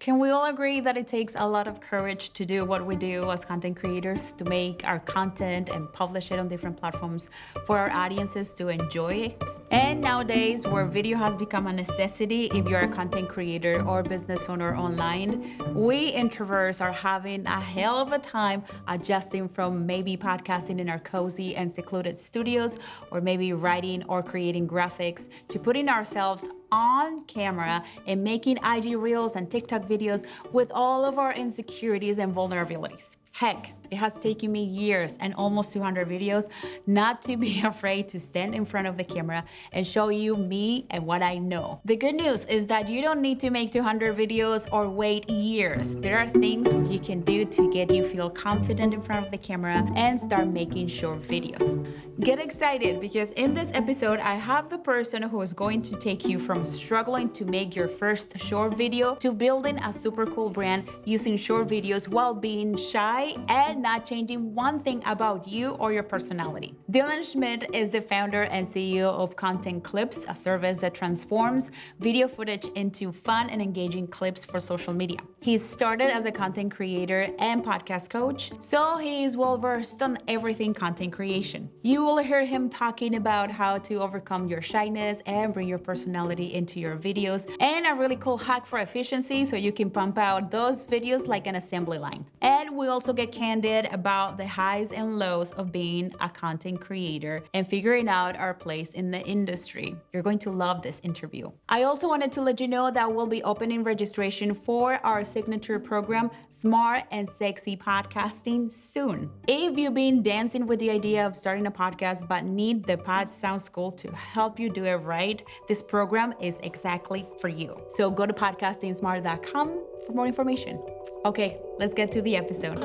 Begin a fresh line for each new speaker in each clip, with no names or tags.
Can we all agree that it takes a lot of courage to do what we do as content creators, to make our content and publish it on different platforms for our audiences to enjoy? And nowadays, where video has become a necessity if you're a content creator or business owner online, we introverts are having a hell of a time adjusting from maybe podcasting in our cozy and secluded studios, or maybe writing or creating graphics, to putting ourselves on camera and making IG Reels and TikTok videos with all of our insecurities and vulnerabilities. Heck, it has taken me years and almost 200 videos not to be afraid to stand in front of the camera and show you me and what I know. The good news is that you don't need to make 200 videos or wait years. There are things you can do to get you feel confident in front of the camera and start making short videos. Get excited, because in this episode, I have the person who is going to take you from struggling to make your first short video to building a super cool brand using short videos while being shy and not changing one thing about you or your personality. Dylan Schmidt is the founder and CEO of Content Clips, a service that transforms video footage into fun and engaging clips for social media. He started as a content creator and podcast coach, so he is well versed on everything content creation. You will hear him talking about how to overcome your shyness and bring your personality into your videos, and a really cool hack for efficiency so you can pump out those videos like an assembly line. And we also get candid about the highs and lows of being a content creator and figuring out our place in the industry. You're going to love this interview. I also wanted to let you know that we'll be opening registration for our signature program, Smart and Sexy Podcasting, soon. If you've been dancing with the idea of starting a podcast but need the Pod Sounds School to help you do it right, this program is exactly for you. So go to podcastingsmart.com for more information. Okay, let's get to the episode.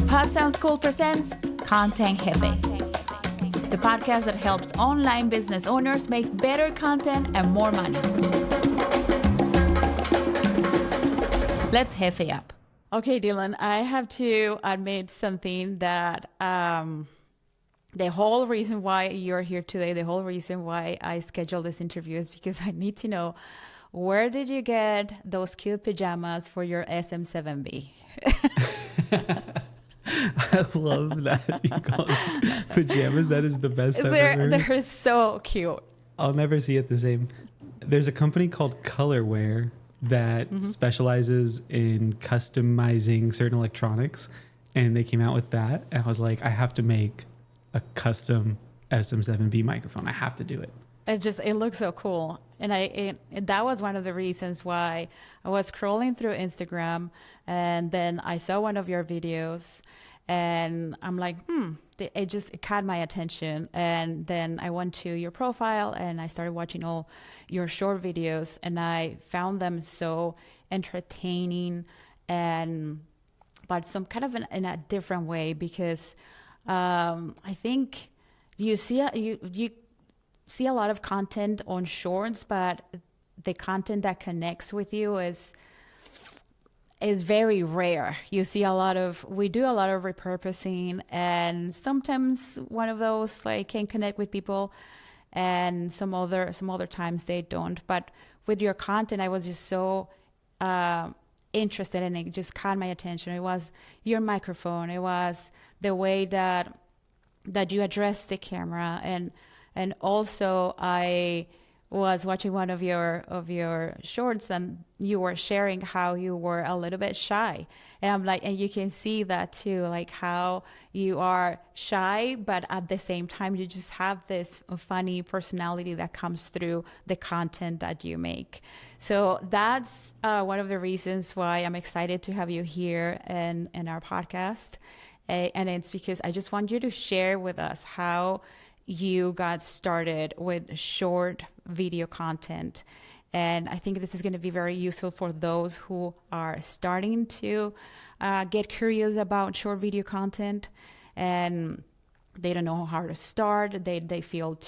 Pod Sounds School presents Content Jefe, the podcast that helps online business owners make better content and more money. Let's jefe up. Okay, Dylan, I have to admit something that the whole reason why you're here today, the whole reason why I scheduled this interview is because I need to know, where did you get those cute pajamas for your SM7B?
I love that you call them pajamas. That is the best I've ever heard.
They're so cute.
I'll never see it the same. There's a company called Colorware that specializes in customizing certain electronics, and they came out with that. And I was like, I have to make a custom SM7B microphone. I have to do it.
It looks so cool. And that was one of the reasons why I was scrolling through Instagram, and then I saw one of your videos, and I'm like, it caught my attention. And then I went to your profile and I started watching all your short videos, and I found them so entertaining, but some kind of in a different way, because I think you see a lot of content on shorts, but the content that connects with you is very rare. We do a lot of repurposing, and sometimes one of those can connect with people, and some other times they don't. But with your content, I was just so interested, and it just caught my attention. It was your microphone, it was the way that you address the camera, and also I was watching one of your shorts, and you were sharing how you were a little bit shy. And I'm like, and you can see that too, like how you are shy, but at the same time, you just have this funny personality that comes through the content that you make. So that's one of the reasons why I'm excited to have you here in our podcast. And it's because I just want you to share with us how you got started with short video content. And I think this is going to be very useful for those who are starting to get curious about short video content, and they don't know how to start. They feel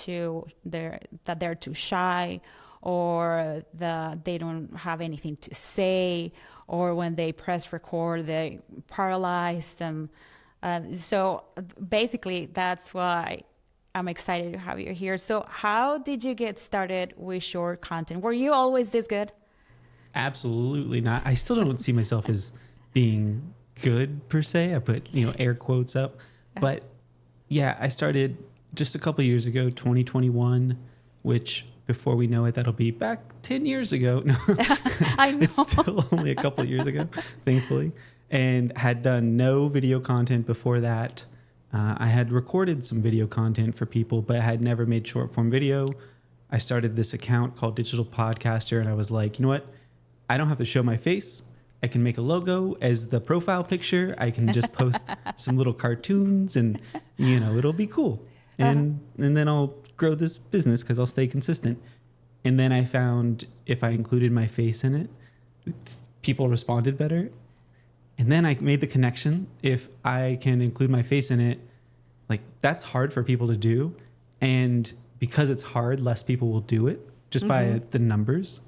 that they're too shy, or that they don't have anything to say, or when they press record, they paralyze them. So basically, that's why I'm excited to have you here. So how did you get started with short content? Were you always this good?
absolutely not. I still don't see myself as being good per se. I put, air quotes up. But yeah, I started just a couple years ago, 2021, which before we know it, that'll be back 10 years ago. No,
I know.
it's still only a couple of years ago, thankfully. And had done no video content before that. I had recorded some video content for people, but I had never made short form video. I started this account called Digital Podcaster, and I was like, you know what? I don't have to show my face. I can make a logo as the profile picture. I can just post some little cartoons and, it'll be cool. And then I'll grow this business because I'll stay consistent. And then I found if I included my face in it, people responded better. And then I made the connection. If I can include my face in it, like that's hard for people to do. And because it's hard, less people will do it just by the numbers.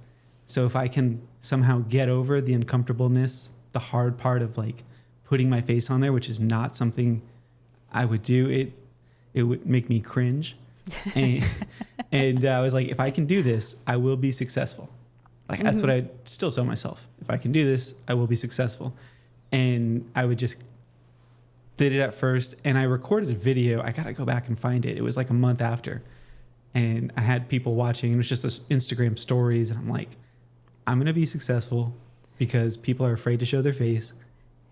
So if I can somehow get over the uncomfortableness, the hard part of like putting my face on there, which is not something I would do, it would make me cringe. And I was like, if I can do this, I will be successful. Like that's what I still tell myself. If I can do this, I will be successful. And I would just did it at first, and I recorded a video. I got to go back and find it. It was like a month after. And I had people watching. It was just Instagram stories. And I'm like, I'm going to be successful because people are afraid to show their face.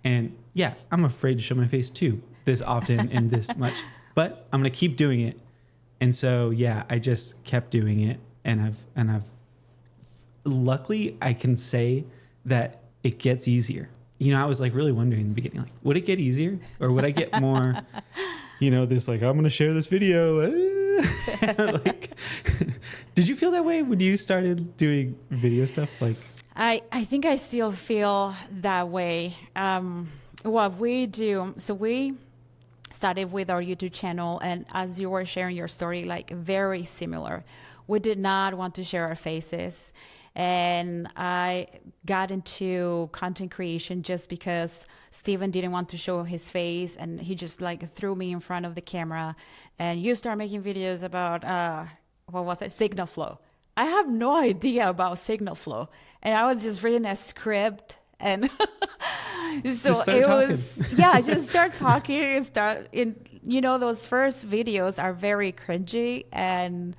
And yeah, I'm afraid to show my face too, this often and this much. But I'm going to keep doing it. And so, yeah, I just kept doing it. And I've luckily, I can say that it gets easier. I was like really wondering in the beginning, like, would it get easier or would I get more, this like, I'm going to share this video. Like, did you feel that way when you started doing video stuff? Like,
I think I still feel that way. What we do, so we started with our YouTube channel, and as you were sharing your story, like very similar. We did not want to share our faces. And I got into content creation just because Steven didn't want to show his face, and he just like threw me in front of the camera, and you start making videos about, signal flow. I have no idea about signal flow. And I was just reading a script, and so it was, just start talking and those first videos are very cringy, and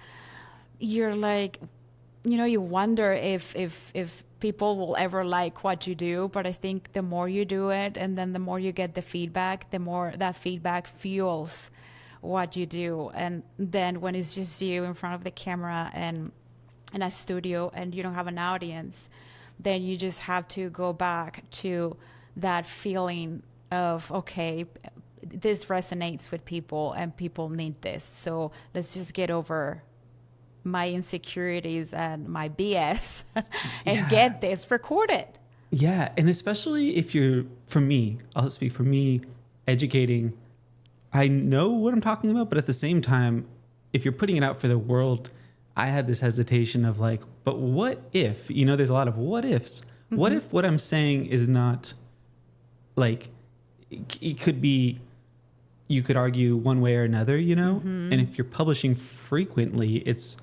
you're like, you wonder if people will ever like what you do. But I think the more you do it, and then the more you get the feedback, the more that feedback fuels what you do. And then when it's just you in front of the camera and in a studio and you don't have an audience, then you just have to go back to that feeling of, okay, this resonates with people and people need this. So let's just get over my insecurities and my BS and get this recorded.
Yeah. And especially if I'll speak for me, educating, I know what I'm talking about, but at the same time, if you're putting it out for the world, I had this hesitation of like, but what if, there's a lot of what ifs. What if what I'm saying is not like, it could be, you could argue one way or another, and if you're publishing frequently, it's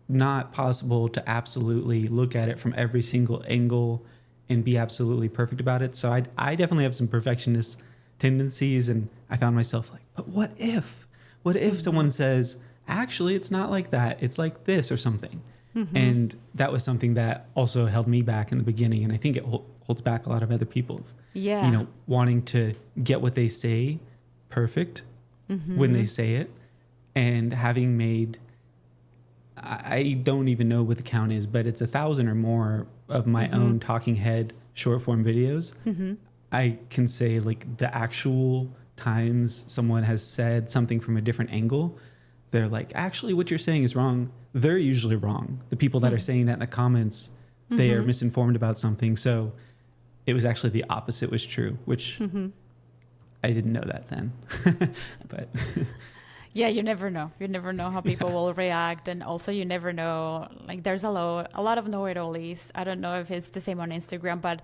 not possible to absolutely look at it from every single angle and be absolutely perfect about it. So I definitely have some perfectionist tendencies, and I found myself like, but what if someone says, actually, it's not like that, it's like this or something. And that was something that also held me back in the beginning. And I think it holds back a lot of other people, wanting to get what they say perfect when they say it. And having made, I don't even know what the count is, but it's 1,000 or more of my own talking head short form videos. I can say like the actual times someone has said something from a different angle, they're like, actually what you're saying is wrong. They're usually wrong. The people that are saying that in the comments, they are misinformed about something. So it was actually the opposite was true, which I didn't know that then. But
yeah, you never know. You never know how people will react. And also you never know, like there's a lot of know-it-allies. I don't know if it's the same on Instagram, but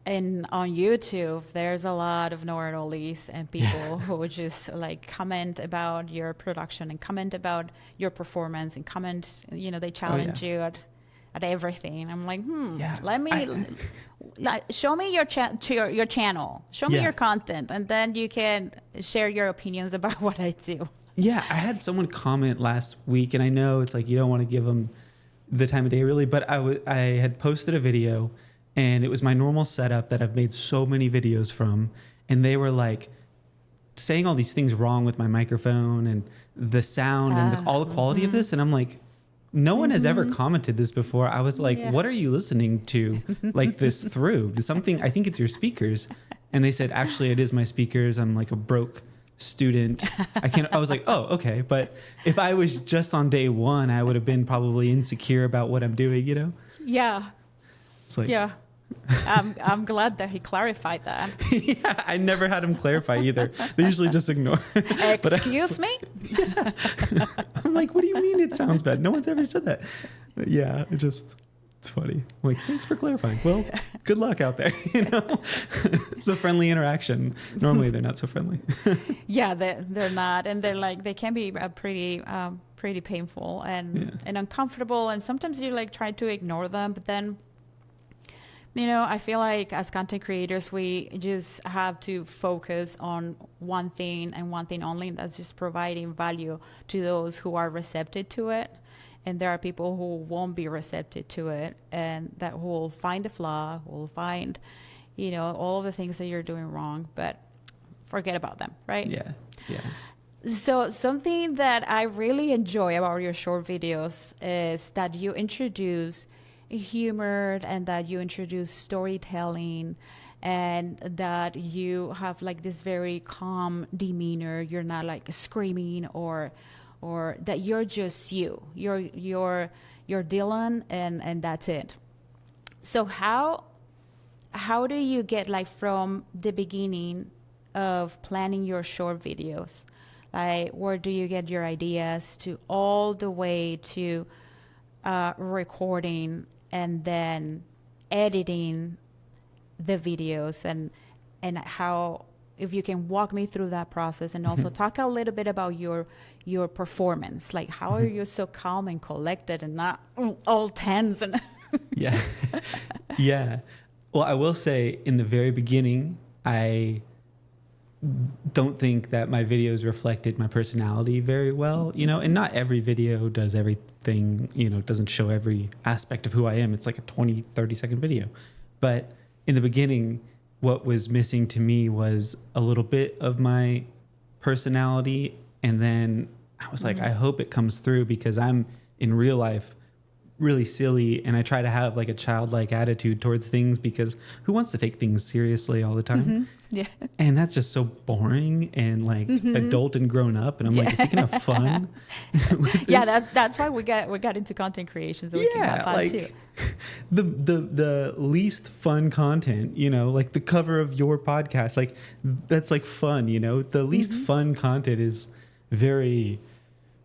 on YouTube, there's a lot of know-it-allies and people who just like comment about your production and comment about your performance and comment, they challenge you at everything. I'm like,
Yeah.
let me show me your channel, show me
Yeah.
your content, and then you can share your opinions about what I do.
Yeah, I had someone comment last week, and I know it's like you don't want to give them the time of day really, but I had posted a video, and it was my normal setup that I've made so many videos from, and they were like saying all these things wrong with my microphone and the sound and all the quality of this, and I'm like, no one has ever commented this before. I was like, what are you listening to like this through? Something, I think it's your speakers. And they said, actually, it is my speakers. I'm like a broke student. I was like, oh, okay. But if I was just on day one, I would have been probably insecure about what I'm doing, you know?
Yeah.
It's like,
Yeah. I'm glad that he clarified that.
yeah, I never had him clarify either. They usually just ignore.
Excuse me?
Yeah. I'm like, what do you mean it sounds bad? No one's ever said that. But yeah, it's funny. I'm like, thanks for clarifying. Well, good luck out there. You know, it's a friendly interaction. Normally they're not so friendly.
Yeah, they're not, and they're like, they can be pretty painful and uncomfortable, and sometimes you like try to ignore them, but then, you know, I feel like as content creators, we just have to focus on one thing and one thing only, and that's just providing value to those who are receptive to it. And there are people who won't be receptive to it, and that who will find the flaw, will find, you know, all of the things that you're doing wrong, but forget about them, right?
Yeah, yeah.
So something that I really enjoy about your short videos is that you introduce humor and that you introduce storytelling and that you have like this very calm demeanor. You're not like screaming or that you're just you. You're Dylan and that's it. So how do you get like from the beginning of planning your short videos? Like where do you get your ideas to all the way to recording and then editing the videos and how, if you can walk me through that process, and also talk a little bit about your performance, like how are you so calm and collected and not all tense and
Yeah. Yeah. Well, I will say in the very beginning, I don't think that my videos reflected my personality very well, you know, and not every video does everything, you know, doesn't show every aspect of who I am. It's like a 20, 30-second video. But in the beginning, what was missing to me was a little bit of my personality. And then I was like, I hope it comes through, because I'm in real life really silly, and I try to have like a childlike attitude towards things, because who wants to take things seriously all the time?
Yeah.
And that's just so boring and like adult and grown up. And I'm like, if you can have fun with this.
Yeah, that's why we got into content creation, so we can have fun
like,
too.
The least fun content, you know, like the cover of your podcast, like that's like fun, you know. The least fun content is very,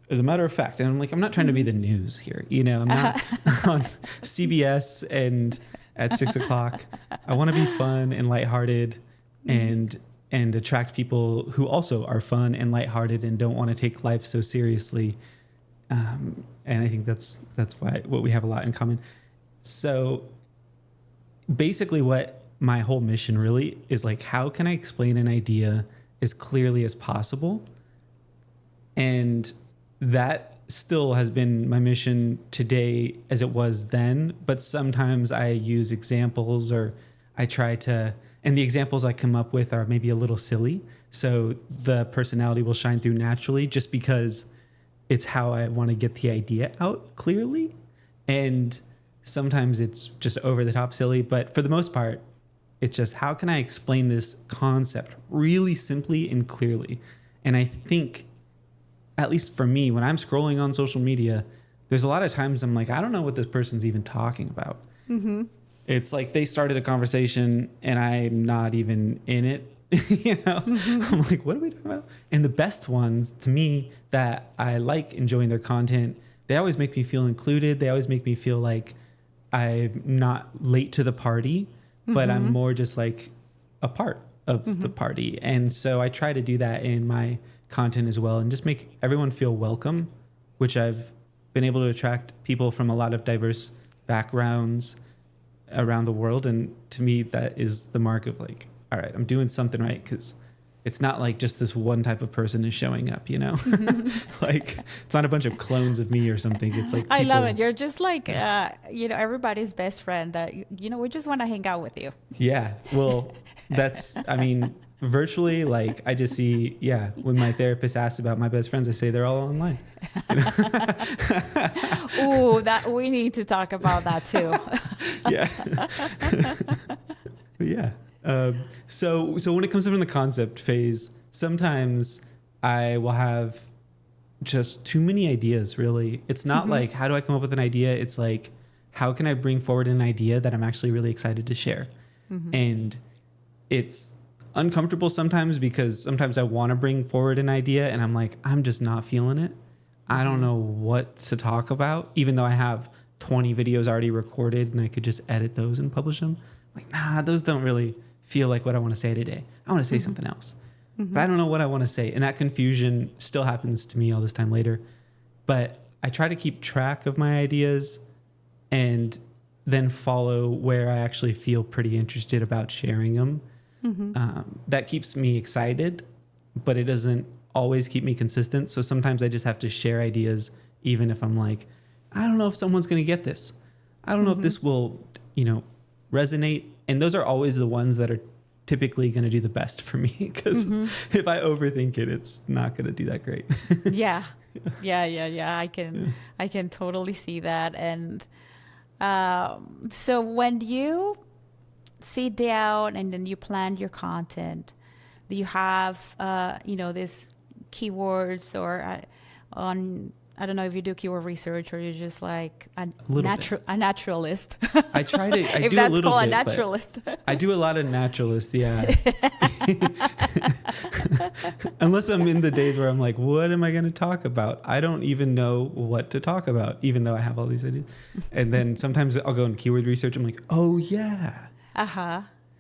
as a matter of fact, and I'm like, I'm not trying to be the news here, you know. I'm not on CBS and at 6 o'clock. I want to be fun and lighthearted, and attract people who also are fun and lighthearted and don't want to take life so seriously. And I think that's what we have a lot in common. So basically what my whole mission really is, like, how can I explain an idea as clearly as possible? And that still has been my mission today as it was then. But sometimes I use examples, or I try to, and the examples I come up with are maybe a little silly. So the personality will shine through naturally, just because it's how I want to get the idea out clearly. And sometimes it's just over the top silly, but for the most part, it's just, how can I explain this concept really simply and clearly? And I think, at least for me, when I'm scrolling on social media, there's a lot of times I'm like, I don't know what this person's even talking about. It's like they started a conversation and I'm not even in it. You know, I'm like, what are we talking about? And the best ones to me that I like enjoying their content, they always make me feel included. They always make me feel like I'm not late to the party, but I'm more just like a part of the party. And so I try to do that in my content as well, and just make everyone feel welcome, which I've been able to attract people from a lot of diverse backgrounds around the world. And to me, that is the mark of like, all right, I'm doing something right, because it's not like just this one type of person is showing up, you know? Like, it's not a bunch of clones of me or something. It's like
I love it. You're just like, everybody's best friend that, we just want to hang out with you.
Yeah. Well, virtually, like, I just see, when my therapist asks about my best friends, I say they're all online.
Ooh, we need to talk about that too.
Yeah. Yeah. So when it comes from the concept phase, sometimes I will have just too many ideas, really. It's not like, how do I come up with an idea? It's like, how can I bring forward an idea that I'm actually really excited to share? And it's uncomfortable sometimes, because sometimes I want to bring forward an idea and I'm like, I'm just not feeling it. I don't know what to talk about, even though I have 20 videos already recorded and I could just edit those and publish them. Like, nah, those don't really feel like what I want to say today. I want to say something else, but I don't know what I want to say. And that confusion still happens to me all this time later. But I try to keep track of my ideas and then follow where I actually feel pretty interested about sharing them. That keeps me excited, but it doesn't always keep me consistent. So sometimes I just have to share ideas, even if I'm like, I don't know if someone's going to get this. I don't know if this will, resonate. And those are always the ones that are typically going to do the best for me, because if I overthink it, it's not going to do that great.
Yeah. I can totally see that. And so when you sit down and then you plan your content, do you have these keywords or I don't know if you do keyword research or you're just like a naturalist.
I try to. I
if
do
that's
a little
called
bit.
A naturalist.
I do a lot of naturalist. Yeah. Unless I'm in the days where I'm like, what am I going to talk about? I don't even know what to talk about, even though I have all these ideas. And then sometimes I'll go in keyword research. I'm like, oh yeah.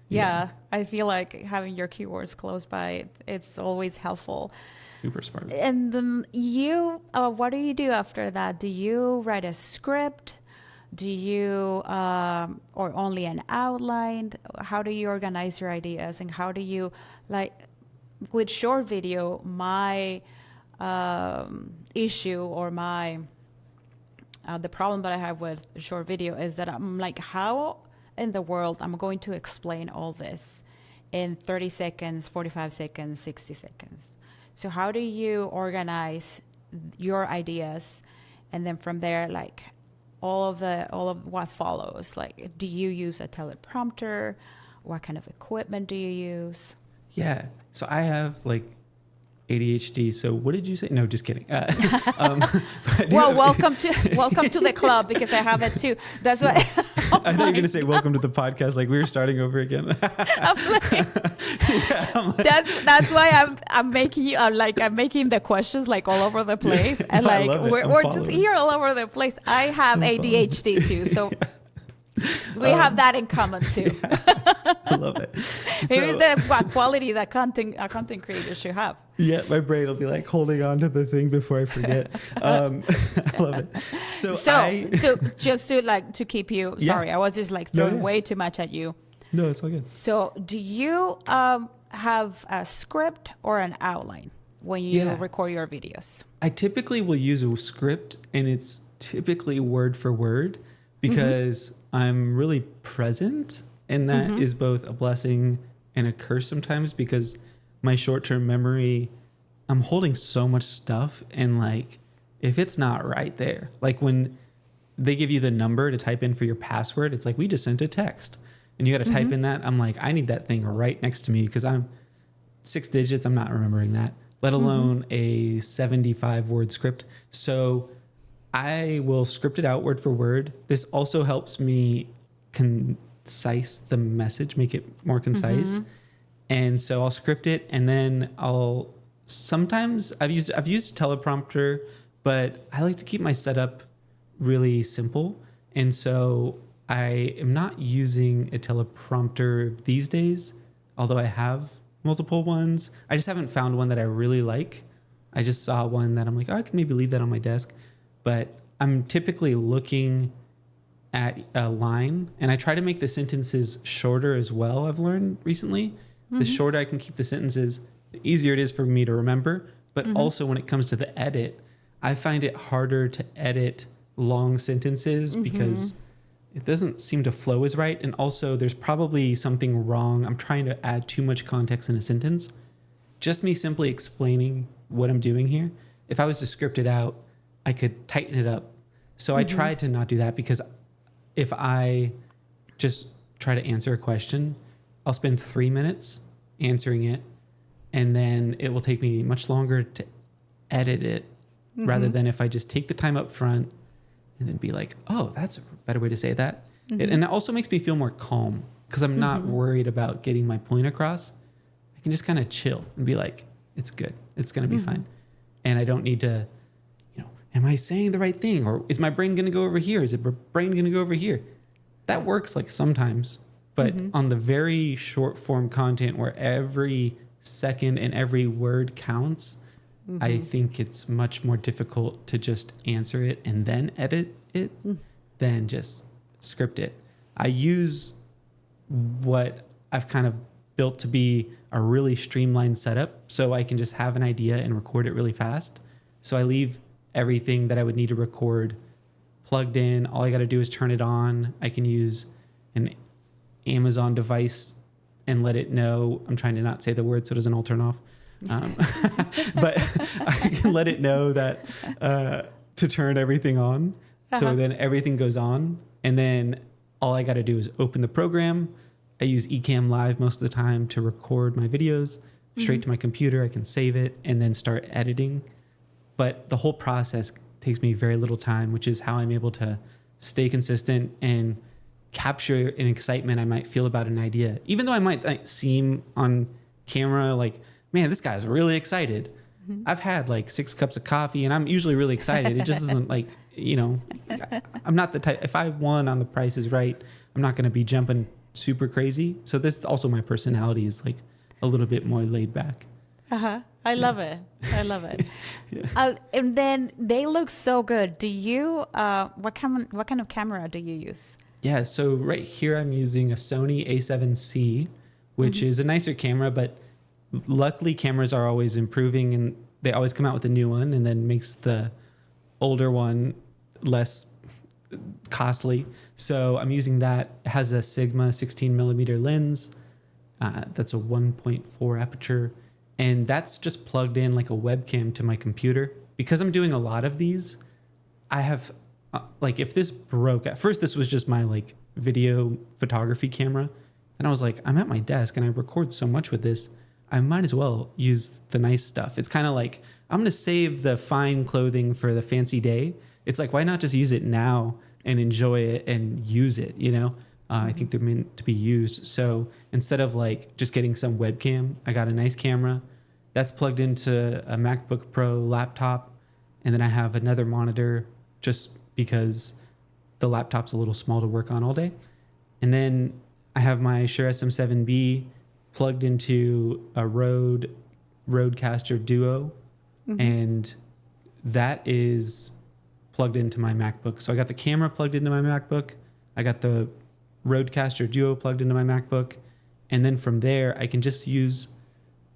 Yeah. I feel like having your keywords close by, it's always helpful.
Super smart.
And then what do you do after that? Do you write a script? Do you, or only an outline? How do you organize your ideas? And how do you, like, with short video, my issue or the problem that I have with short video is that I'm like, how in the world I'm going to explain all this in 30 seconds, 45 seconds, 60 seconds? So how do you organize your ideas, and then from there, like all of what follows? Like, do you use a teleprompter? What kind of equipment do you use?
Yeah. So I have like ADHD. So what did you say? No, just kidding.
Well, welcome to the club, because I have it too. That's what.
I thought you were going to say welcome to the podcast, like we were starting over again.
That's why I'm making you I'm making the questions like all over the place, and like we're just here all over the place. I have ADHD too, so we have that in common too.
I love it.
Maybe it's the quality that a content creator should have.
Yeah, my brain will be like holding on to the thing before I forget. I love it. So
just to keep you, sorry, I was just like throwing way too much at you.
No, it's all good.
So do you have a script or an outline when you record your videos?
I typically will use a script, and it's typically word for word, because I'm really present, and that is both a blessing and a curse sometimes, because my short-term memory, I'm holding so much stuff, and like if it's not right there, like when they give you the number to type in for your password, it's like, we just sent a text and you got to type in that. I'm like, I need that thing right next to me, because I'm 6 digits. I'm not remembering that, let alone a 75 word script. So I will script it out word for word. This also helps me concise the message, make it more concise. And so I'll script it, and then sometimes I've used a teleprompter, but I like to keep my setup really simple. And so I am not using a teleprompter these days, although I have multiple ones. I just haven't found one that I really like. I just saw one that I'm like, oh, I can maybe leave that on my desk. But I'm typically looking at a line, and I try to make the sentences shorter as well. I've learned recently, the shorter I can keep the sentences, the easier it is for me to remember. But also when it comes to the edit, I find it harder to edit long sentences because it doesn't seem to flow as right. And also there's probably something wrong. I'm trying to add too much context in a sentence. Just me simply explaining what I'm doing here. If I was to script it out, I could tighten it up. So I tried to not do that, because if I just try to answer a question, I'll spend 3 minutes answering it, and then it will take me much longer to edit it rather than if I just take the time up front and then be like, oh, that's a better way to say that. And it also makes me feel more calm, because I'm not worried about getting my point across. I can just kind of chill and be like, it's good. It's going to be fine. And I don't need to, am I saying the right thing? Or is my brain going to go over here? Is it brain going to go over here? That works like sometimes. But on the very short form content where every second and every word counts, I think it's much more difficult to just answer it and then edit it than just script it. I use what I've kind of built to be a really streamlined setup, so I can just have an idea and record it really fast. So I leave everything that I would need to record plugged in. All I got to do is turn it on. I can use an Amazon device and let it know. I'm trying to not say the word so it doesn't all turn off. But I can let it know that to turn everything on. So then everything goes on. And then all I got to do is open the program. I use Ecamm Live most of the time to record my videos straight to my computer. I can save it and then start editing. But the whole process takes me very little time, which is how I'm able to stay consistent and capture an excitement I might feel about an idea. Even though I might seem on camera like, man, this guy's really excited. I've had like 6 cups of coffee and I'm usually really excited. It just isn't like, I'm not the type, if I won on The Price is Right, I'm not going to be jumping super crazy. So this also, my personality is like a little bit more laid back.
I love it. I love it. And then they look so good. Do you, what kind of camera do you use?
Yeah, so right here I'm using a Sony A7C, which is a nicer camera, but luckily cameras are always improving and they always come out with a new one, and then makes the older one less costly. So I'm using that. It has a Sigma 16 millimeter lens. That's a 1.4 aperture. And that's just plugged in like a webcam to my computer. Because I'm doing a lot of these, I have, if this broke, at first this was just my like video photography camera. Then I was like, I'm at my desk and I record so much with this, I might as well use the nice stuff. It's kind of like, I'm going to save the fine clothing for the fancy day. It's like, why not just use it now and enjoy it and use it, I think they're meant to be used. So instead of like just getting some webcam, I got a nice camera that's plugged into a MacBook Pro laptop. And then I have another monitor just because the laptop's a little small to work on all day. And then I have my Shure SM7B plugged into a Rodecaster Duo. And that is plugged into my MacBook. So I got the camera plugged into my MacBook. I got the Rodecaster Duo plugged into my MacBook. And then from there, I can just use,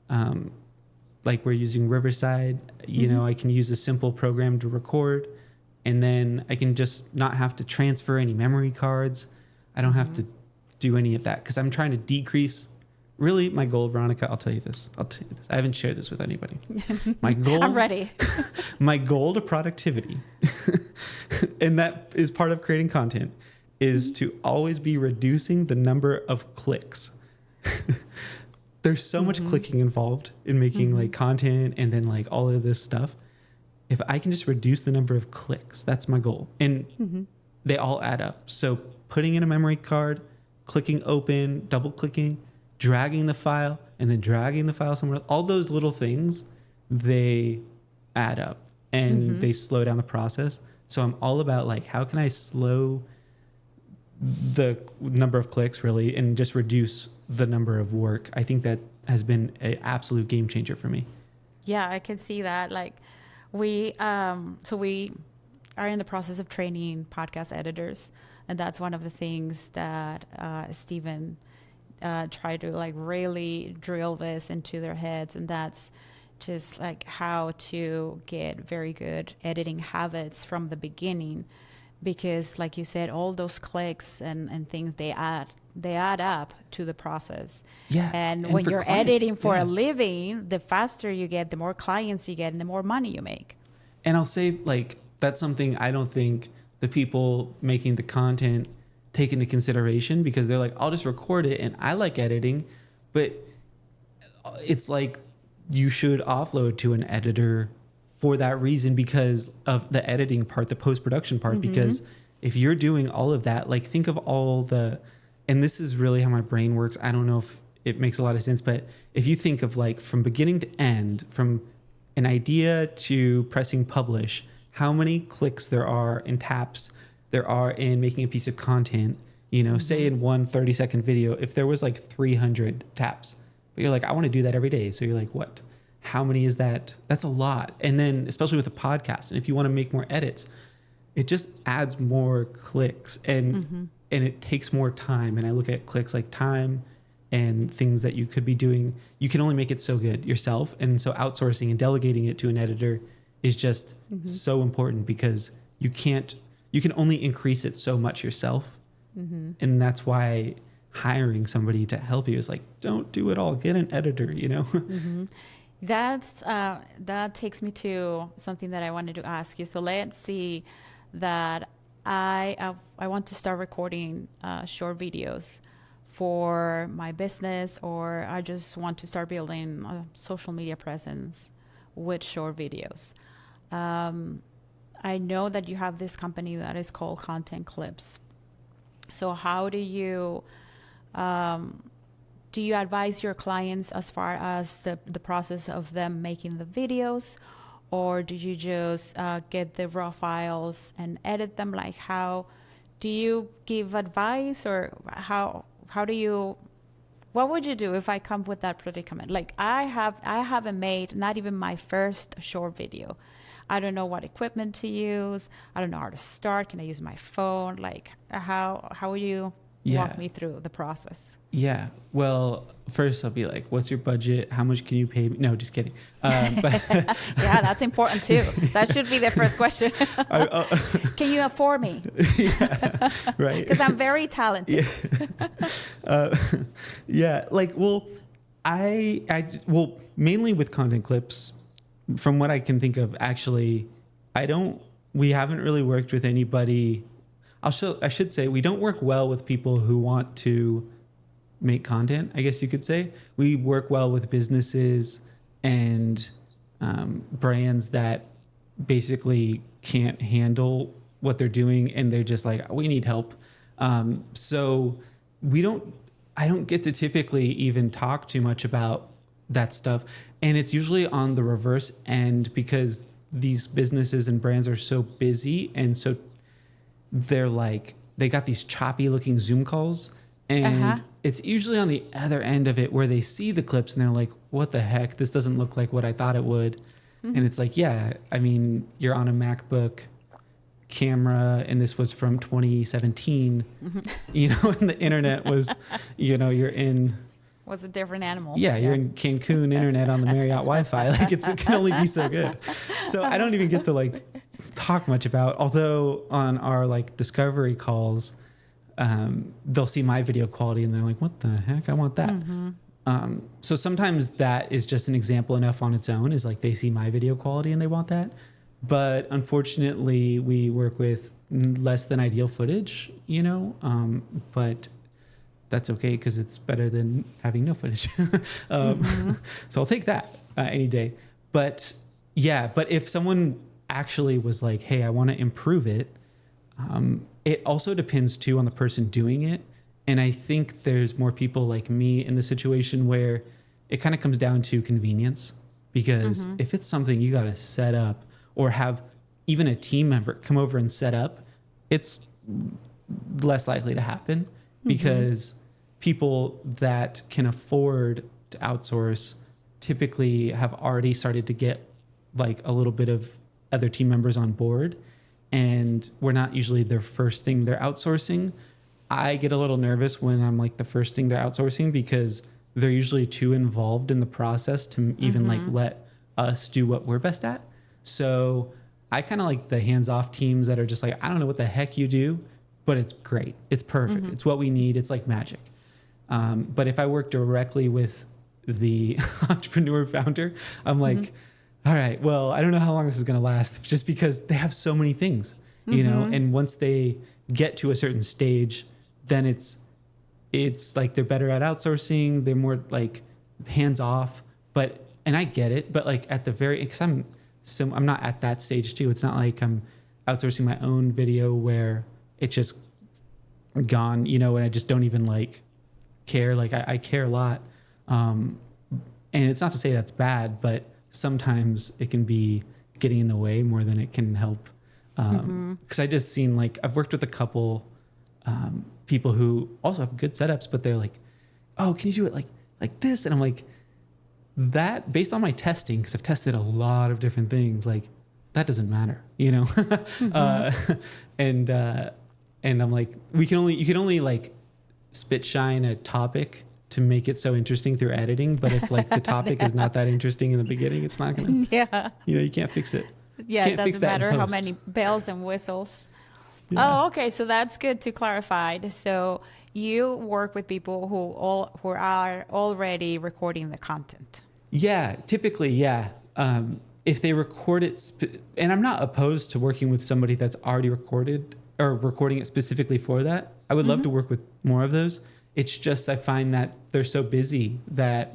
like we're using Riverside, I can use a simple program to record. And then I can just not have to transfer any memory cards. I don't have to do any of that because I'm trying to decrease. Really, my goal, Veronica, I'll tell you this. I haven't shared this with anybody. My goal.
I'm ready.
My goal to productivity, and that is part of creating content, is to always be reducing the number of clicks. There's so much clicking involved in making like content and then like all of this stuff. If I can just reduce the number of clicks, that's my goal. And they all add up. So putting in a memory card, clicking open, double clicking, dragging the file, and then dragging the file somewhere else, all those little things, they add up and they slow down the process. So I'm all about like, how can I slow the number of clicks really and just reduce the number of work? I think that has been an absolute game changer for me.
Yeah, I can see that. Like we are in the process of training podcast editors. And that's one of the things that Stephen tried to like really drill this into their heads. And that's just like how to get very good editing habits from the beginning. Because like you said, all those clicks and things, they add up to the process.
Yeah.
And when you're
clients,
editing for a living, the faster you get, the more clients you get, and the more money you make.
And I'll say, like, that's something I don't think the people making the content take into consideration, because they're like, I'll just record it and I like editing. But it's like, you should offload to an editor for that reason, because of the editing part, the post-production part. Because if you're doing all of that, like, think of all the, and this is really how my brain works. I don't know if it makes a lot of sense, but if you think of like from beginning to end, from an idea to pressing publish, how many clicks there are and taps there are in making a piece of content, you know, say in one 30-second video, if there was like 300 taps, but you're like, I want to do that every day. So you're like, what? How many is that? That's a lot. And then especially with a podcast, and if you want to make more edits, it just adds more clicks and it takes more time. And I look at clicks like time and things that you could be doing. You can only make it so good yourself. And so outsourcing and delegating it to an editor is just so important, because you can only increase it so much yourself. And that's why hiring somebody to help you is like, don't do it all. Get an editor, you know?
That takes me to something that I wanted to ask you. So let's see that I want to start recording short videos for my business, or I just want to start building a social media presence with short videos. I know that you have this company that is called Content Clips. So how do you advise your clients as far as the process of them making the videos, or do you just get the raw files and edit them? Like, how do you give advice, or what would you do if I come with that predicament? Like, I haven't made not even my first short video. I don't know what equipment to use. I don't know how to start. Can I use my phone? Like, how will you walk me through the process?
Yeah. Well, first I'll be like, what's your budget? How much can you pay me? No, just kidding. But
yeah, that's important too. That should be the first question. Can you afford me?
Yeah, right.
Because I'm very talented.
Yeah. Like, well, well, mainly with content clips, from what I can think of, actually, we haven't really worked with anybody. I should say we don't work well with people who want to make content, I guess you could say. We work well with businesses and brands that basically can't handle what they're doing, and they're just like, we need help. So I don't get to typically even talk too much about that stuff. And it's usually on the reverse end, because these businesses and brands are so busy, and so they're like, they got these choppy looking Zoom calls, and it's usually on the other end of it where they see the clips and they're like, what the heck? This doesn't look like what I thought it would. And it's like, yeah, I mean, you're on a MacBook camera and this was from 2017, you know, and the internet was, you know,
was a different animal.
Yeah, you're in Cancun internet on the Marriott Wi-Fi. Like, it can only be so good. So I don't even get to like talk much about, although on our like discovery calls, they'll see my video quality and they're like, what the heck? I want that. So sometimes that is just an example enough on its own, is like they see my video quality and they want that. But unfortunately, we work with less than ideal footage, you know, but that's okay, because it's better than having no footage. So I'll take that any day. But yeah, but if someone actually was like, hey, I want to improve it, it also depends too on the person doing it. And I think there's more people like me in the situation where it kind of comes down to convenience, because if it's something you got to set up or have even a team member come over and set up, it's less likely to happen, because people that can afford to outsource typically have already started to get like a little bit of other team members on board. and we're not usually their first thing they're outsourcing. I get a little nervous when I'm like the first thing they're outsourcing because they're usually too involved in the process to even like let us do what we're best at. So I kind of like the hands-off teams that are just like, I don't know what the heck you do, but it's great. It's perfect. It's what we need. It's like magic. But if I work directly with the entrepreneur founder, I'm like, all right, well, I don't know how long this is going to last just because they have so many things, you know, and once they get to a certain stage, then it's like they're better at outsourcing. They're more like hands off, and I get it, but like at the because I'm not at that stage too. It's not like I'm outsourcing my own video where it's just gone, you know, and I just don't even like care. Like I care a lot. And it's not to say that's bad, but sometimes it can be getting in the way more than it can help. Cause I just seen like, I've worked with a couple, people who also have good setups, but they're like, oh, can you do it like this? And I'm like, that based on my testing, cause I've tested a lot of different things, like that doesn't matter, you know? And I'm like, you can only like spit shine a topic to make it so interesting through editing. But if like the topic is not that interesting in the beginning, it's not going to, you know, you can't fix it.
Yeah. It doesn't matter how many bells and whistles. Yeah. Oh, okay. So that's good to clarify. So you work with people who are already recording the content. Yeah,
typically. Yeah. If they record it, and I'm not opposed to working with somebody that's already recorded or recording it specifically for that. I would love to work with more of those. It's just, I find that they're so busy that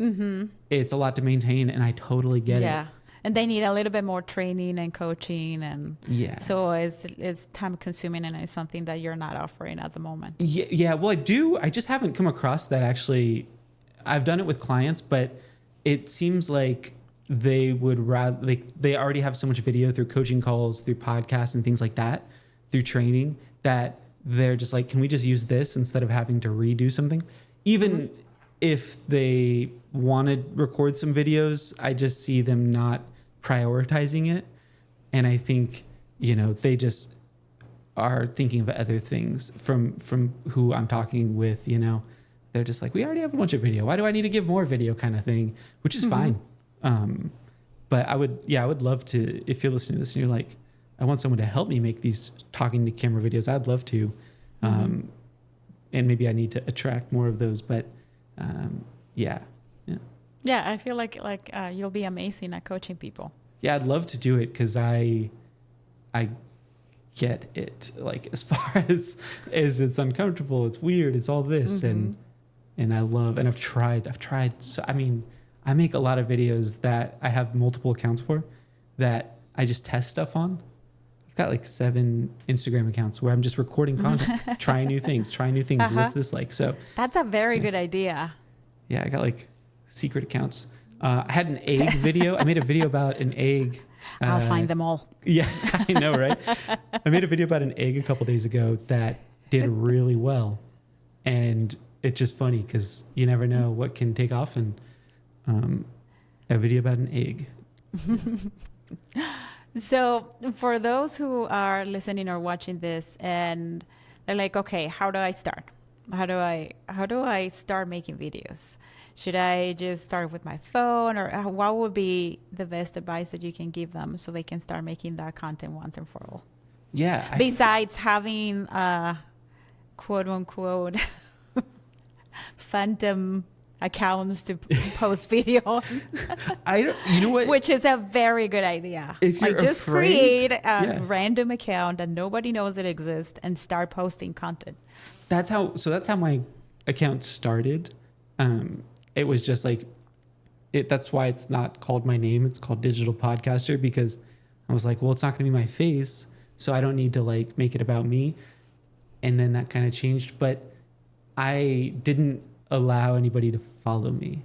it's a lot to maintain, and I totally get it.
Yeah. And they need a little bit more training and coaching, and so it's time consuming, and it's something that you're not offering at the moment.
Yeah. Well, I do. I just haven't come across that actually. I've done it with clients, but it seems like they would rather, like they already have so much video through coaching calls, through podcasts and things like that, through training, that they're just like, can we just use this instead of having to redo something? Even if they want to record some videos, I just see them not prioritizing it. And I think, you know, they just are thinking of other things from who I'm talking with, you know. They're just like, we already have a bunch of video. Why do I need to give more video kind of thing, which is fine. But I would love to, if you're listening to this and you're like, I want someone to help me make these talking to camera videos, I'd love to. And maybe I need to attract more of those, but yeah,
I feel like you'll be amazing at coaching people.
Yeah, I'd love to do it because I get it. Like as far as it's uncomfortable, it's weird, it's all this, and I love, and I've tried. So, I mean, I make a lot of videos that I have multiple accounts for that I just test stuff on. I've got like 7 Instagram accounts where I'm just recording content, trying new things. What's this like? So
that's a very good idea.
Yeah, I got like secret accounts. I had an egg video. I made a video about an egg.
I'll find them all.
Yeah, I know, right? I made a video about an egg a couple days ago that did really well. And it's just funny because you never know what can take off. And a video about an egg.
So for those who are listening or watching this and they're like, okay, how do I start? How do I start making videos? Should I just start with my phone, or what would be the best advice that you can give them so they can start making that content once and for all?
Yeah.
Besides having quote unquote phantom accounts to post video on.
You know what?
Which is a very good idea.
If you're
just
afraid,
create a random account that nobody knows it exists and start posting content.
That's how my account started. It was just like, that's why it's not called my name. It's called Digital Podcaster, because I was like, well, it's not going to be my face, so I don't need to like make it about me. And then that kind of changed, but I didn't allow anybody to follow me.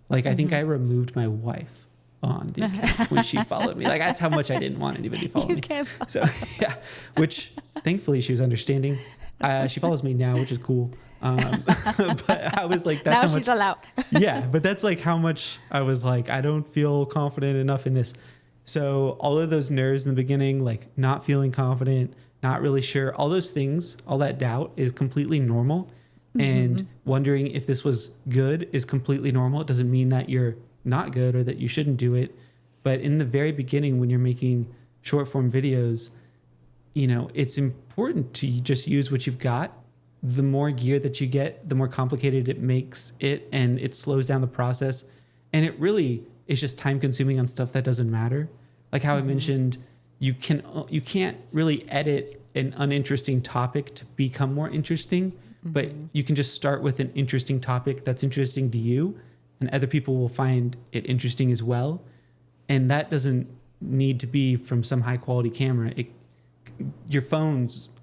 Like, I think I removed my wife on the account when she followed me. Like, that's how much I didn't want anybody to follow me. So yeah, which thankfully she was understanding. She follows me now, which is cool. But I was like, that's
now
how much
she's allowed.
Yeah, but that's like how much I was like, I don't feel confident enough in this. So all of those nerves in the beginning, like not feeling confident, not really sure, all those things, all that doubt is completely normal. And wondering if this was good is completely normal. It doesn't mean that you're not good or that you shouldn't do it. But in the very beginning, when you're making short form videos, you know, it's important to just use what you've got. The more gear that you get, the more complicated it makes it, and it slows down the process. And it really is just time consuming on stuff that doesn't matter. Like how I mentioned, you can't really edit an uninteresting topic to become more interesting, but you can just start with an interesting topic that's interesting to you, and other people will find it interesting as well. And that doesn't need to be from some high quality camera.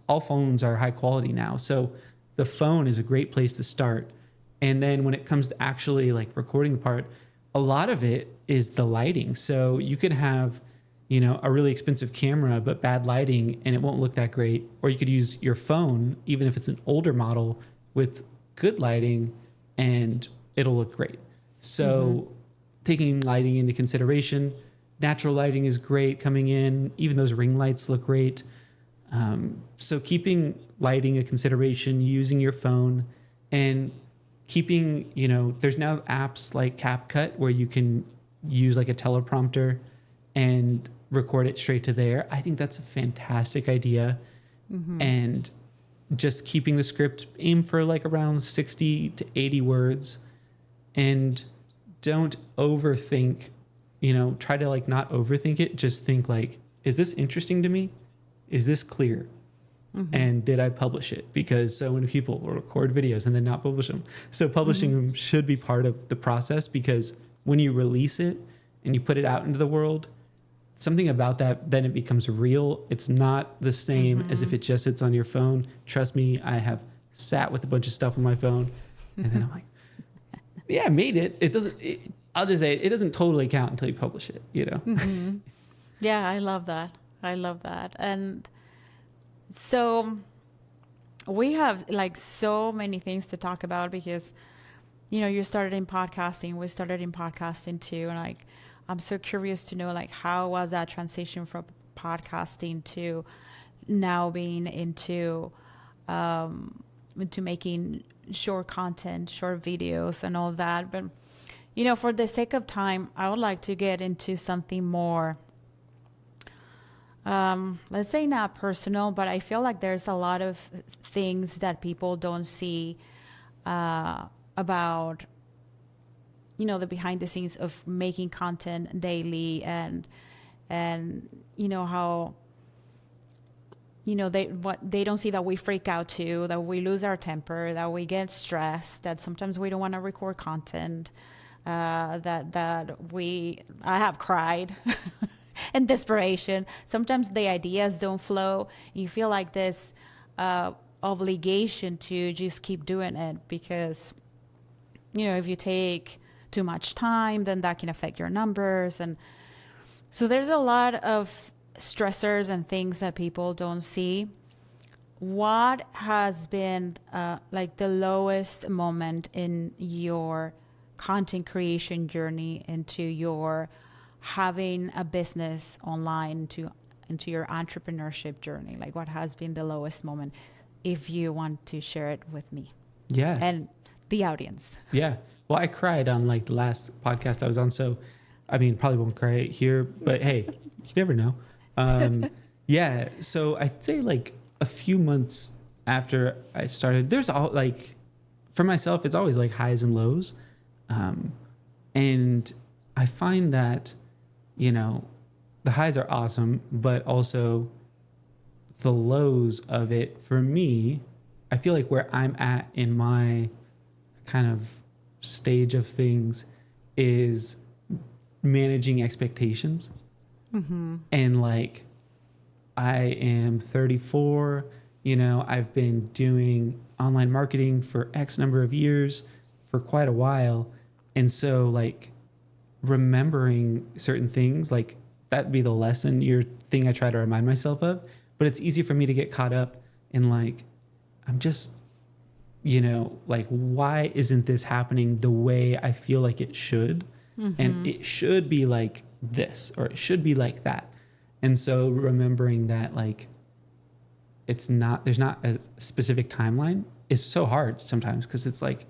All phones are high quality now. So the phone is a great place to start. And then when it comes to actually like recording the part, a lot of it is the lighting. So you could have, you know, a really expensive camera, but bad lighting, and it won't look that great. Or you could use your phone, even if it's an older model, with good lighting, and it'll look great. So taking lighting into consideration, natural lighting is great coming in. Even those ring lights look great. So keeping lighting a consideration, using your phone, and keeping, you know, there's now apps like CapCut where you can use like a teleprompter and record it straight to there. I think that's a fantastic idea. And just keeping the script, aim for like around 60 to 80 words, and don't overthink, you know, try to like not overthink it. Just think like, is this interesting to me? Is this clear? And did I publish it? Because so many people will record videos and then not publish them. So publishing them should be part of the process, because when you release it and you put it out into the world, something about that, then it becomes real. It's not the same as if it just sits on your phone. Trust me, I have sat with a bunch of stuff on my phone, and then I'm like, yeah, I made it. I'll just say it doesn't totally count until you publish it, you know?
Yeah, I love that. And so we have like so many things to talk about, because, you know, you started in podcasting, we started in podcasting too. And like, I'm so curious to know, like, how was that transition from podcasting to now being into making short content, short videos and all that. But, you know, for the sake of time, I would like to get into something more, let's say not personal, but I feel like there's a lot of things that people don't see about, you know, the behind the scenes of making content daily, and you know how, you know, they don't see that we freak out too, that we lose our temper, that we get stressed, that sometimes we don't want to record content, that I have cried in desperation. Sometimes the ideas don't flow. You feel like this obligation to just keep doing it, because, you know, if you take too much time, then that can affect your numbers. And so there's a lot of stressors and things that people don't see. What has been like the lowest moment in your content creation journey, into your having a business online, into your entrepreneurship journey? Like, what has been the lowest moment, if you want to share it with me?
Yeah.
And the audience.
Yeah. Well, I cried on like the last podcast I was on, so I mean, probably won't cry here, but hey, you never know. Yeah. So I'd say like a few months after I started, there's all like, for myself, it's always like highs and lows. And I find that, you know, the highs are awesome, but also the lows of it, for me, I feel like where I'm at in my kind of stage of things is managing expectations. And like, I am 34, you know, I've been doing online marketing for X number of years, for quite a while. And so like remembering certain things, like that'd be the lesson, your thing I try to remind myself of. But it's easy for me to get caught up in like, I'm just, you know, like, why isn't this happening the way I feel like it should? And it should be like this, or it should be like that. And so remembering that, like, there's not a specific timeline is so hard sometimes, because it's like,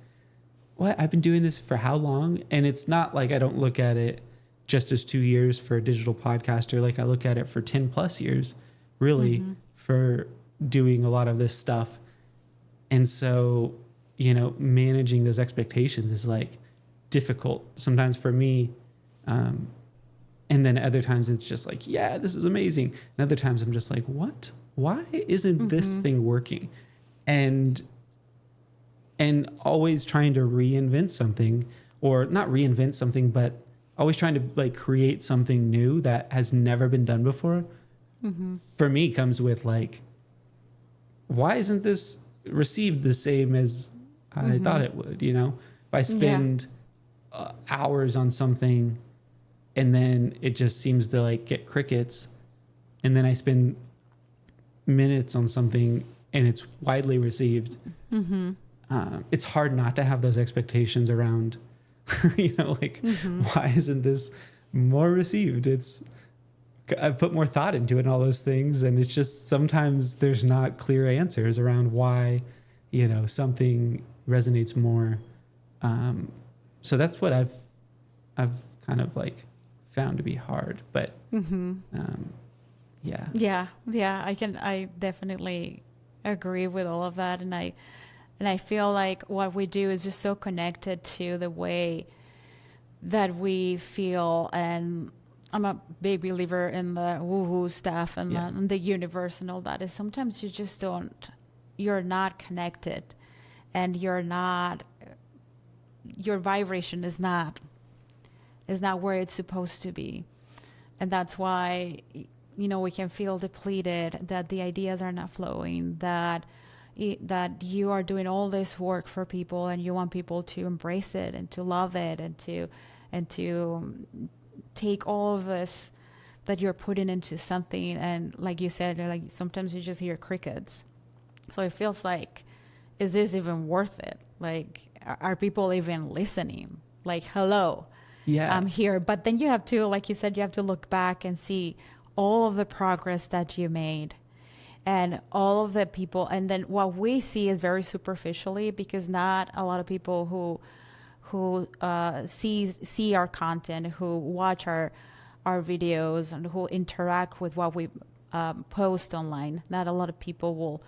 what? I've been doing this for how long? And it's not like I don't look at it just as 2 years for a digital podcaster. Like, I look at it for 10 plus years, really, for doing a lot of this stuff. And so, you know, managing those expectations is like difficult sometimes for me. And then other times it's just like, yeah, this is amazing. And other times I'm just like, what? Why isn't this thing working? And always trying to reinvent something, or not reinvent something, but always trying to like create something new that has never been done before. For me, comes with like, why isn't this received the same as I thought it would? You know, if I spend hours on something and then it just seems to like get crickets, and then I spend minutes on something and it's widely received. It's hard not to have those expectations around, you know, like, why isn't this more received? I put more thought into it and all those things. And it's just, sometimes there's not clear answers around why, you know, something resonates more. So that's what I've kind of like found to be hard, but, yeah.
I definitely agree with all of that. And I feel like what we do is just so connected to the way that we feel. And I'm a big believer in the woo-hoo stuff and the universe and all that. Is sometimes you're not connected, and your vibration is not where it's supposed to be. And that's why, you know, we can feel depleted, that the ideas are not flowing, that you are doing all this work for people and you want people to embrace it and to love it and to take all of this that you're putting into something. And like you said, like sometimes you just hear crickets. So it feels like, is this even worth it? Like, are people even listening? Like, hello, I'm here. But then you have to, like you said, you have to look back and see all of the progress that you made and all of the people. And then what we see is very superficially, because not a lot of people who see our content, who watch our videos, and who interact with what we post online. Not a lot of people will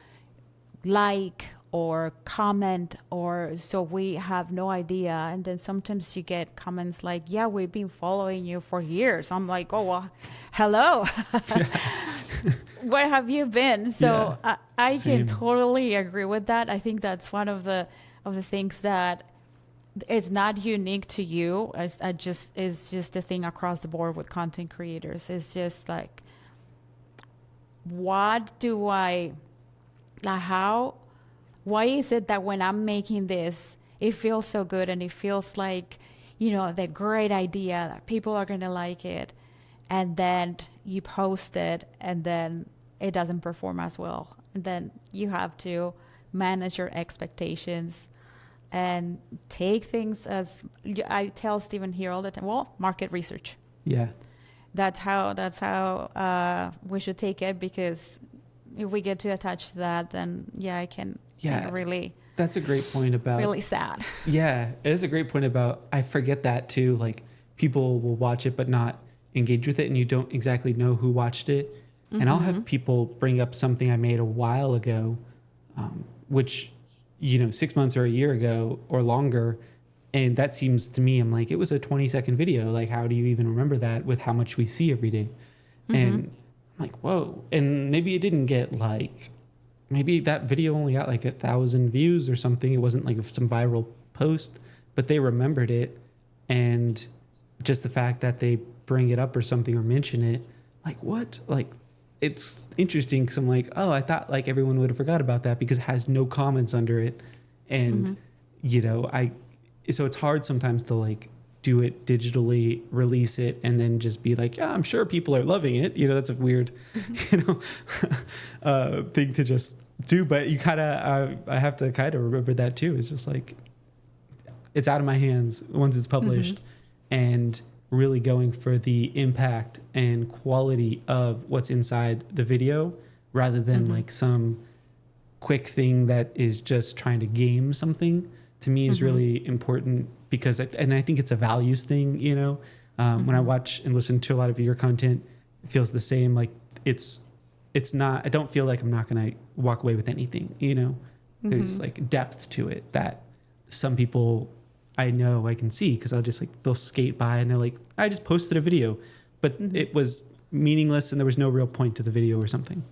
like or comment, or so we have no idea. And then sometimes you get comments like, yeah, we've been following you for years. I'm like, oh, well, hello. Where have you been? So I can totally agree with that. I think that's one of the things that it's not unique to you. It's just a thing across the board with content creators. It's just like, why is it that when I'm making this, it feels so good and it feels like, you know, the great idea that people are going to like it, and then you post it and then it doesn't perform as well. And then you have to manage your expectations and take things as, I tell Stephen here all the time, well, market research.
Yeah.
That's how we should take it, because if we get too attached to that, then I can really.
That's a great point about.
Really sad.
Yeah, it is a great point about. I forget that too. Like, people will watch it but not engage with it, and you don't exactly know who watched it. And I'll have people bring up something I made a while ago, which, you know, 6 months or a year ago or longer. And that seems to me, I'm like, it was a 20-second video. Like, how do you even remember that with how much we see every day? And I'm like, whoa. And maybe it didn't get like, maybe that video only got like 1,000 views or something. It wasn't like some viral post, but they remembered it. And just the fact that they bring it up or something or mention it, like, what? Like, it's interesting, because I'm like, oh, I thought like everyone would have forgot about that because it has no comments under it. And, you know, so it's hard sometimes to like do it digitally, release it, and then just be like, yeah, I'm sure people are loving it. You know, that's a weird, you know, thing to just do. But you kind of, I have to kind of remember that too. It's just like, it's out of my hands once it's published, and really going for the impact and quality of what's inside the video rather than like some quick thing that is just trying to game something, to me is really important, because I think it's a values thing, you know. When I watch and listen to a lot of your content, it feels the same. Like it's not, I don't feel like I'm not going to walk away with anything, you know. There's like depth to it that some people I know I can see, because I'll just like, they'll skate by and they're like, I just posted a video, but it was meaningless and there was no real point to the video or something.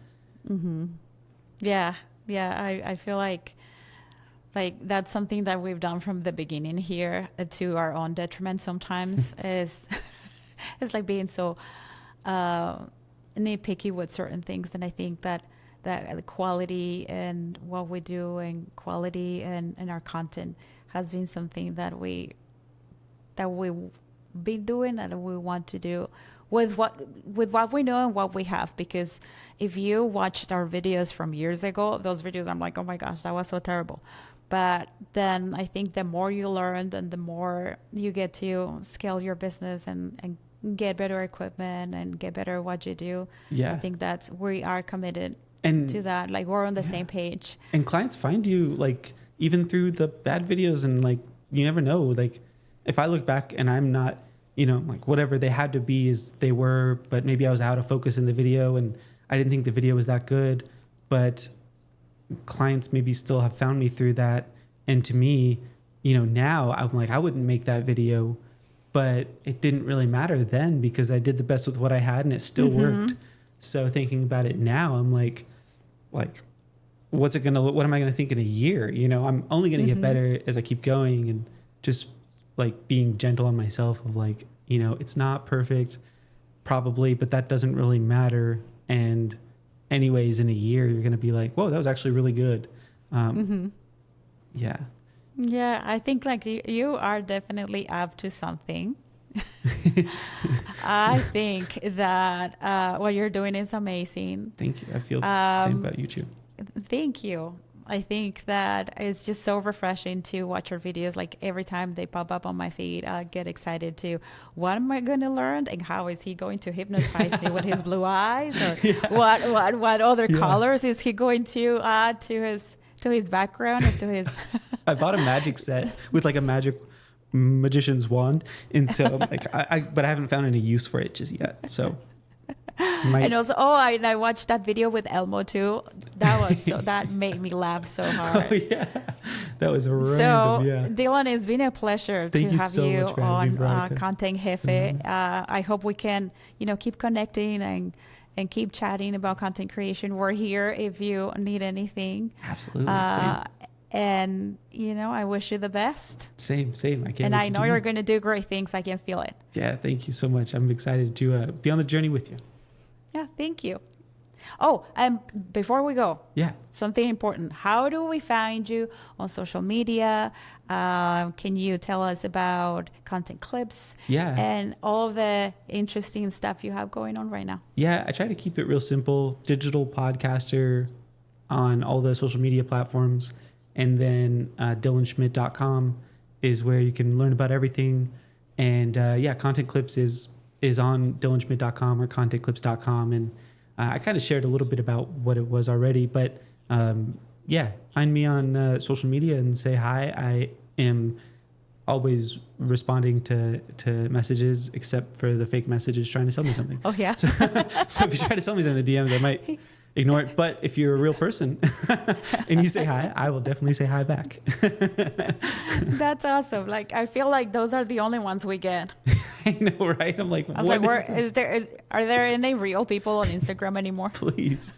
Yeah. I feel like that's something that we've done from the beginning here, to our own detriment sometimes. is it's like being so nitpicky with certain things. And I think that the quality and what we do and quality and our content has been something that we've been doing and we want to do with what we know and what we have. Because if you watched our videos from years ago, those videos, I'm like, oh my gosh, that was so terrible. But then I think the more you learn and the more you get to scale your business and get better equipment and get better at what you do. I think we are committed to that. Like, we're on the same page. And
clients find you, like, even through the bad videos, and like, you never know. Like, if I look back and I'm not, you know, like, whatever they had to be is they were, but maybe I was out of focus in the video and I didn't think the video was that good, but clients maybe still have found me through that. And to me, you know, now I'm like, I wouldn't make that video, but it didn't really matter then because I did the best with what I had and it still worked. So thinking about it now, I'm like, what am I going to think in a year? You know, I'm only going to get better as I keep going, and just like being gentle on myself of like, you know, it's not perfect probably, but that doesn't really matter. And anyways, in a year, you're going to be like, whoa, that was actually really good. Yeah.
Yeah. I think like you are definitely up to something. I think that what you're doing is amazing.
Thank you. I feel the same about you too.
Thank you. I think that it's just so refreshing to watch your videos. Like, every time they pop up on my feed, I get excited to, what am I going to learn? And how is he going to hypnotize me with his blue eyes? Or what other colors is he going to add to his background and to his...
I bought a magic set with like a magician's wand. And so like, but I haven't found any use for it just yet. So... And
also, I watched that video with Elmo too. That was that made me laugh so hard.
Oh yeah, that was random.
So Dylan, it's been a pleasure to have you on Content Jefe. I hope we can, you know, keep connecting and keep chatting about content creation. We're here if you need anything.
Absolutely. Same.
And you know, I wish you the best.
Same. I can't.
And I know you're going to do great things. I can feel it.
Yeah, thank you so much. I'm excited to be on the journey with you.
Yeah, thank you. Oh, before we go, something important. How do we find you on social media? Can you tell us about content clips? And all of the interesting stuff you have going on right now? Yeah,
I try to keep it real simple. Digital podcaster on all the social media platforms. And then dylanschmidt.com is where you can learn about everything. And content clips is on dylanschmidt.com or contentclips.com. And I kind of shared a little bit about what it was already, but find me on social media and say hi. I am always responding to messages, except for the fake messages trying to sell me something.
Oh yeah.
So if you try to sell me something in the DMs, I might ignore it. But if you're a real person and you say hi, I will definitely say hi back.
That's awesome. Like, I feel like those are the only ones we get.
I know, right? I'm like,
I was like, are there any real people on Instagram anymore?
Please.